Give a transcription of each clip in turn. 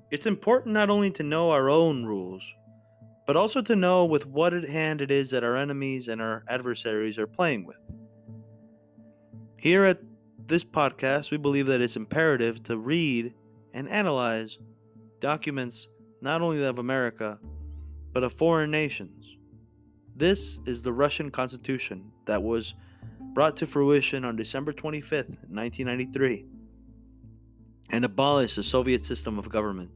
It's important not only to know our own rules, but also to know with what hand it is that our enemies and our adversaries are playing with. Here at this podcast, we believe that it's imperative to read and analyze documents not only of America, but of foreign nations. This is the Russian Constitution that was brought to fruition on December 25th, 1993, and abolished the Soviet system of government.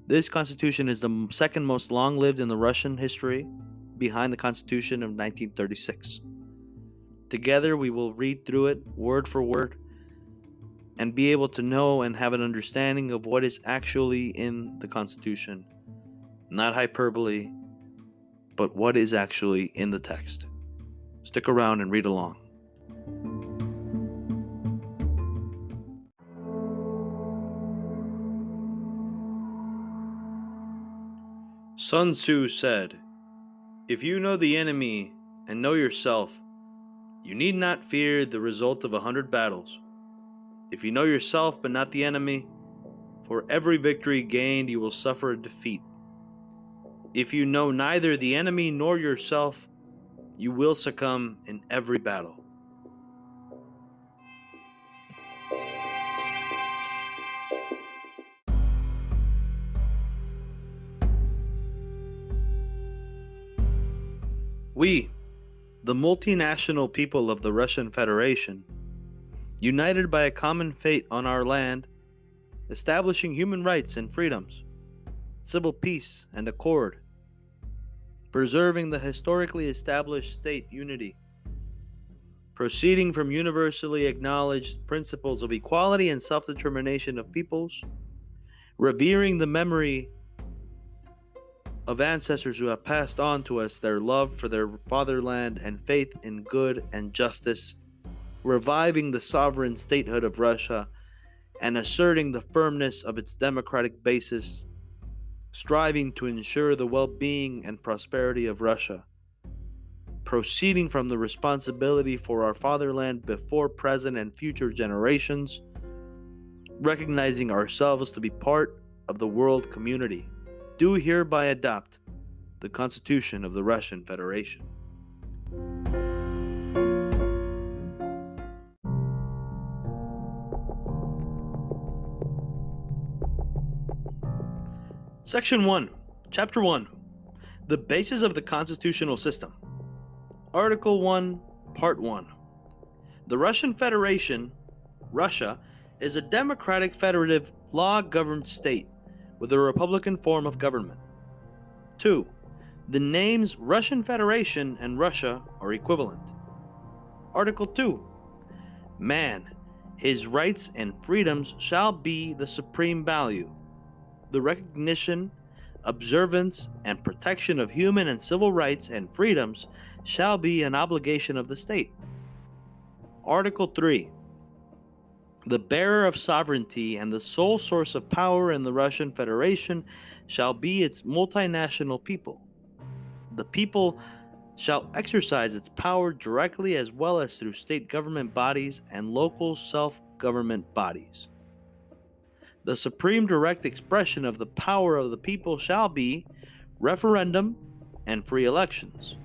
This constitution is the second most long-lived in the Russian history, behind the Constitution of 1936. Together we will read through it word for word and be able to know and have an understanding of what is actually in the Constitution. Not hyperbole, but what is actually in the text. Stick around and read along. Sun Tzu said, "If you know the enemy and know yourself, you need not fear the result of 100 battles. If you know yourself but not the enemy, for every victory gained you will suffer a defeat. If you know neither the enemy nor yourself, you will succumb in every battle." We, the multinational people of the Russian Federation, united by a common fate on our land, establishing human rights and freedoms, civil peace and accord, preserving the historically established state unity, proceeding from universally acknowledged principles of equality and self-determination of peoples, revering the memory of ancestors who have passed on to us their love for their fatherland and faith in good and justice, reviving the sovereign statehood of Russia and asserting the firmness of its democratic basis, striving to ensure the well-being and prosperity of Russia, proceeding from the responsibility for our fatherland before present and future generations, recognizing ourselves to be part of the world community, do hereby adopt the Constitution of the Russian Federation. Section 1, Chapter 1, The Basis of the Constitutional System. Article 1, Part 1. The Russian Federation, Russia, is a democratic federative law-governed state with a republican form of government. 2. The names Russian Federation and Russia are equivalent. Article 2. Man, his rights and freedoms shall be the supreme value. The recognition, observance, and protection of human and civil rights and freedoms shall be an obligation of the state. Article 3. The bearer of sovereignty and the sole source of power in the Russian Federation shall be its multinational people. The people shall exercise its power directly as well as through state government bodies and local self-government bodies. The supreme direct expression of the power of the people shall be referendum and free elections.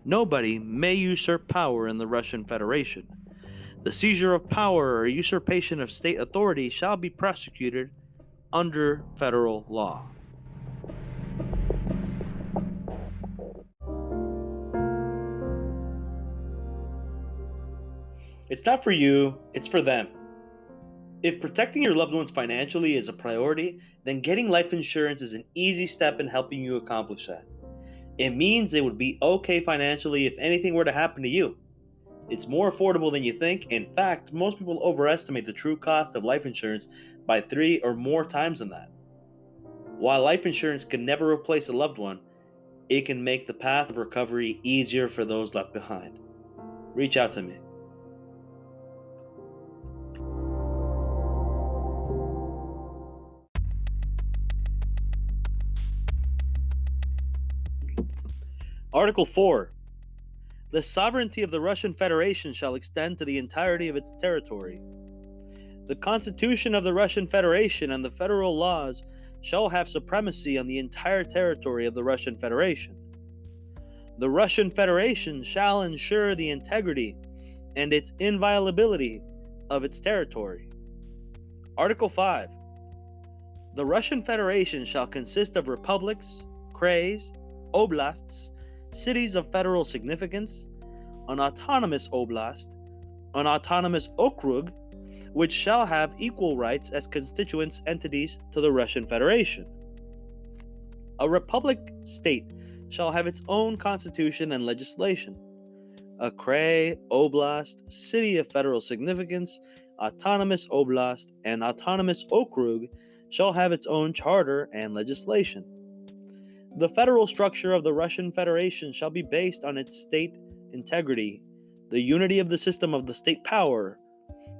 Nobody may usurp power in the Russian Federation. The seizure of power or usurpation of state authority shall be prosecuted under federal law. It's not for you, it's for them. If protecting your loved ones financially is a priority, then getting life insurance is an easy step in helping you accomplish that. It means they would be okay financially if anything were to happen to you. It's more affordable than you think. In fact, most people overestimate the true cost of life insurance by 3 or more times than that. While life insurance can never replace a loved one, it can make the path of recovery easier for those left behind. Reach out to me. Article 4. The sovereignty of the Russian Federation shall extend to the entirety of its territory. The Constitution of the Russian Federation and the federal laws shall have supremacy on the entire territory of the Russian Federation. The Russian Federation shall ensure the integrity and its inviolability of its territory. Article 5. The Russian Federation shall consist of republics, krays, oblasts, cities of federal significance, an autonomous oblast, an autonomous okrug, which shall have equal rights as constituent entities to the Russian Federation. A republic state shall have its own constitution and legislation. A krai, oblast, city of federal significance, autonomous oblast, and autonomous okrug shall have its own charter and legislation. The federal structure of the Russian Federation shall be based on its state integrity, the unity of the system of the state power,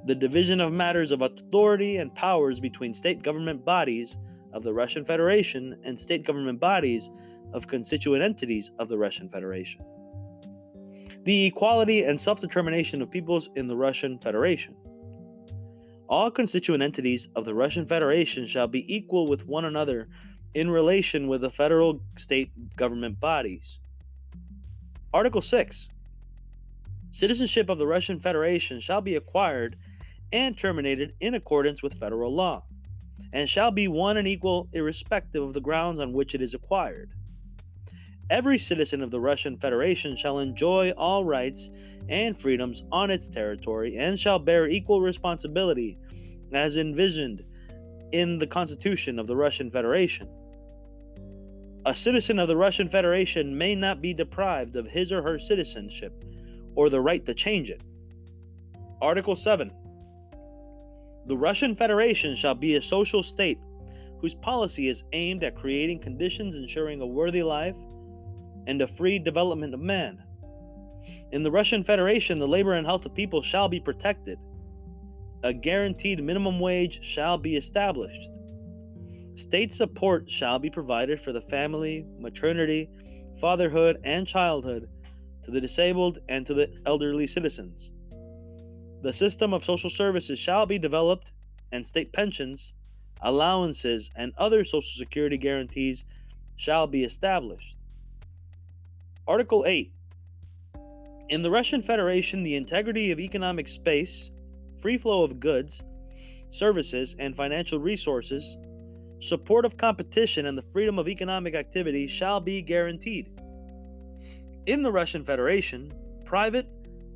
the division of matters of authority and powers between state government bodies of the Russian Federation and state government bodies of constituent entities of the Russian Federation. The equality and self-determination of peoples in the Russian Federation. All constituent entities of the Russian Federation shall be equal with one another in relation with the federal state government bodies. Article 6. Citizenship of the Russian Federation shall be acquired and terminated in accordance with federal law, and shall be one and equal irrespective of the grounds on which it is acquired. Every citizen of the Russian Federation shall enjoy all rights and freedoms on its territory and shall bear equal responsibility as envisioned in the Constitution of the Russian Federation. A citizen of the Russian Federation may not be deprived of his or her citizenship or the right to change it. Article 7. The Russian Federation shall be a social state whose policy is aimed at creating conditions ensuring a worthy life and a free development of man. In the Russian Federation, the labor and health of people shall be protected. A guaranteed minimum wage shall be established. State support shall be provided for the family, maternity, fatherhood, and childhood, to the disabled and to the elderly citizens. The system of social services shall be developed, and state pensions, allowances, and other social security guarantees shall be established. Article 8. In the Russian Federation, the integrity of economic space, free flow of goods, services, and financial resources, support of competition, and the freedom of economic activity shall be guaranteed. In the Russian Federation, private,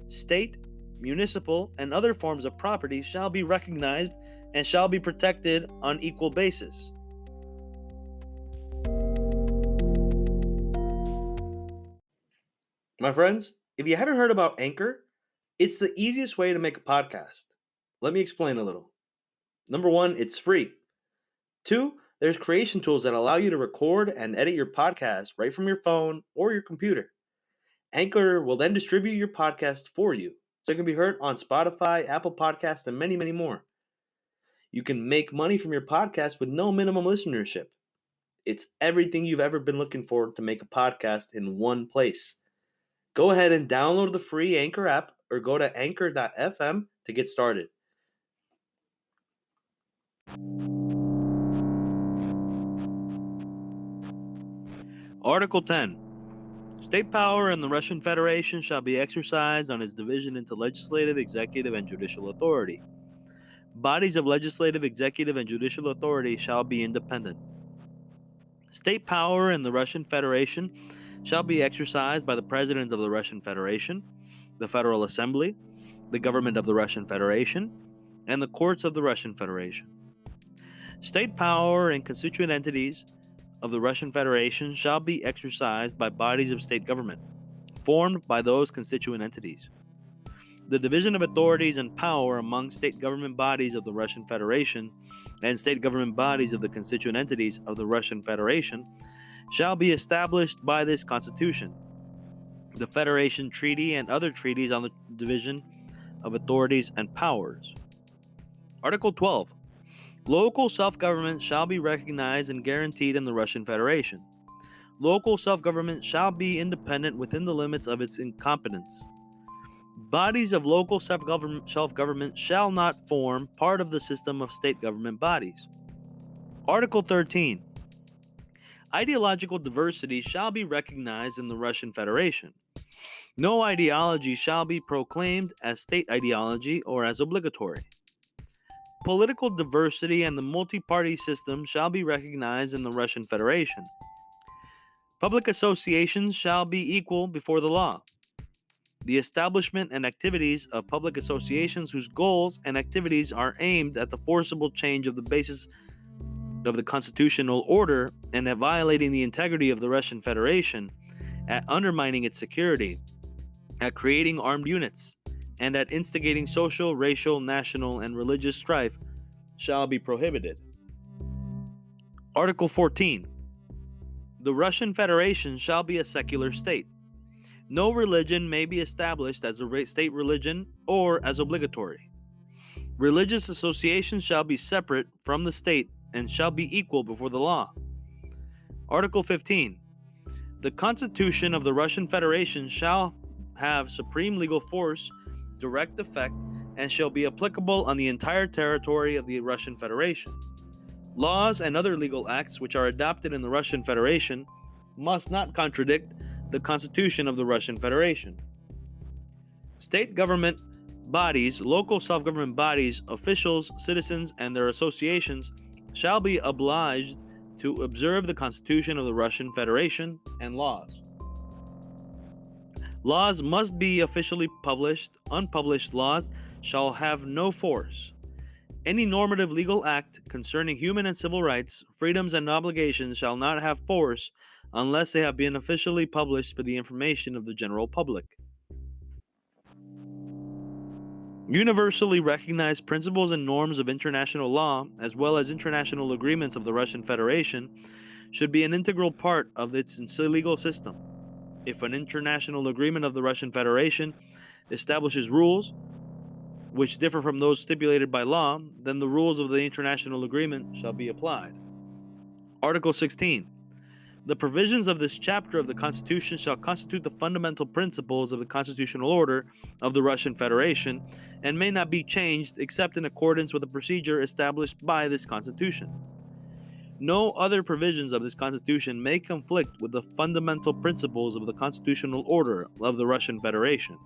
state, municipal, and other forms of property shall be recognized and shall be protected on equal basis. My friends, if you haven't heard about Anchor, it's the easiest way to make a podcast. Let me explain a little. Number 1, it's free. 2, there's creation tools that allow you to record and edit your podcast right from your phone or your computer. Anchor will then distribute your podcast for you, so it can be heard on Spotify, Apple Podcasts, and many, many more. You can make money from your podcast with no minimum listenership. It's everything you've ever been looking for to make a podcast in one place. Go ahead and download the free Anchor app or go to anchor.fm to get started. Article 10. State power in the Russian Federation shall be exercised on its division into legislative, executive, and judicial authority. Bodies of legislative, executive, and judicial authority shall be independent. State power in the Russian Federation shall be exercised by the President of the Russian Federation, the Federal Assembly, the Government of the Russian Federation, and the Courts of the Russian Federation. State power in constituent entities of the Russian Federation shall be exercised by bodies of state government, formed by those constituent entities. The division of authorities and power among state government bodies of the Russian Federation and state government bodies of the constituent entities of the Russian Federation shall be established by this Constitution, the Federation Treaty, and other treaties on the division of authorities and powers. Article 12. Local self-government shall be recognized and guaranteed in the Russian Federation. Local self-government shall be independent within the limits of its incompetence. Bodies of local self-government shall not form part of the system of state government bodies. Article 13. Ideological diversity shall be recognized in the Russian Federation. No ideology shall be proclaimed as state ideology or as obligatory. Political diversity and the multi-party system shall be recognized in the Russian Federation. Public associations shall be equal before the law. The establishment and activities of public associations whose goals and activities are aimed at the forcible change of the basis of the constitutional order and at violating the integrity of the Russian Federation, at undermining its security, at creating armed units, and at instigating social, racial, national, and religious strife shall be prohibited. Article 14. The Russian Federation shall be a secular state. No religion may be established as a state religion or as obligatory. Religious associations shall be separate from the state and shall be equal before the law. Article 15. The Constitution of the Russian Federation shall have supreme legal force, direct effect, and shall be applicable on the entire territory of the Russian Federation. Laws and other legal acts which are adopted in the Russian Federation must not contradict the Constitution of the Russian Federation. State government bodies, local self-government bodies, officials, citizens, and their associations shall be obliged to observe the Constitution of the Russian Federation and laws. Laws must be officially published. Unpublished laws shall have no force. Any normative legal act concerning human and civil rights, freedoms, and obligations shall not have force unless they have been officially published for the information of the general public. Universally recognized principles and norms of international law, as well as international agreements of the Russian Federation, should be an integral part of its legal system. If an international agreement of the Russian Federation establishes rules which differ from those stipulated by law, then the rules of the international agreement shall be applied. Article 16. The provisions of this chapter of the Constitution shall constitute the fundamental principles of the constitutional order of the Russian Federation and may not be changed except in accordance with the procedure established by this Constitution. No other provisions of this Constitution may conflict with the fundamental principles of the constitutional order of the Russian Federation.